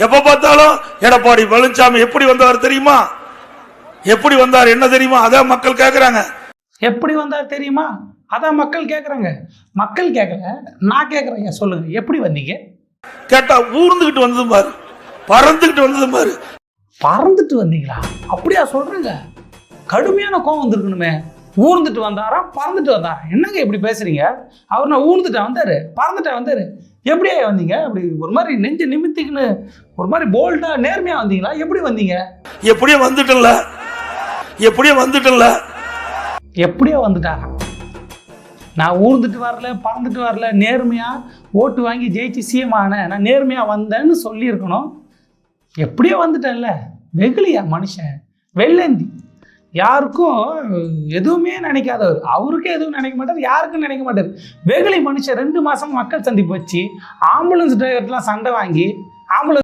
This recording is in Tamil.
எப்ப பார்த்தாலும் எடப்பாடி பழனிசாமி எப்படி வந்தார் தெரியுமா, எப்படி வந்தார் என்ன தெரியுமா, அதான் மக்கள் கேட்கறாங்க. எப்படி வந்தார் தெரியுமா, அதான் மக்கள் கேட்குறாங்க. மக்கள் கேட்கல, நான் கேட்குறேன். சொல்லுங்க, எப்படி வந்தீங்க கேட்டா ஊர்ந்துகிட்டு வந்ததும் பாரு, பறந்துகிட்டு வந்ததும் பாரு. பறந்துட்டு வந்தீங்களா? அப்படியா சொல்றீங்க? கடுமையான கோவம் வந்திருக்கணுமே. ஊர்ந்துட்டு வந்தாரா பறந்துட்டு வந்தாரா? என்னங்க இப்படி பேசுறீங்க? அவர் நான் ஊர்ந்துட்டேன் வந்தாரு, பறந்துட்டேன் வந்தாரு. எப்படியா வந்தீங்க? அப்படி ஒரு மாதிரி நெஞ்ச நிமித்திக்குன்னு ஒரு மாதிரி போல்டா நேர்மையா வந்தீங்களா? எப்படி வந்தீங்க? எப்படியோ வந்துட்டல, எப்படியோ வந்துட்டல. எப்படியோ வந்துட்டாரா? நான் ஊர்ந்துட்டு வரல, பறந்துட்டு வரல, நேர்மையா ஓட்டு வாங்கி ஜெயிச்சு சிஎம் ஆனேன், நான் நேர்மையா வந்தேன்னு சொல்லியிருக்கணும். எப்படியோ வந்துட்டேன்ல. வெகுளியா மனுஷன், வெள்ளந்தி, யாருக்கும் எதுவுமே நினைக்காதவர். அவருக்கே எதுவும் நினைக்க மாட்டார், யாருக்கும் நினைக்க மாட்டார். வெகுளி மனுஷன். 2 மாசம் மக்கள் சந்திப்பு வச்சு ஆம்புலன்ஸ் டிரைவர்லாம் சண்டை வாங்கி ஆம்புலன்ஸ்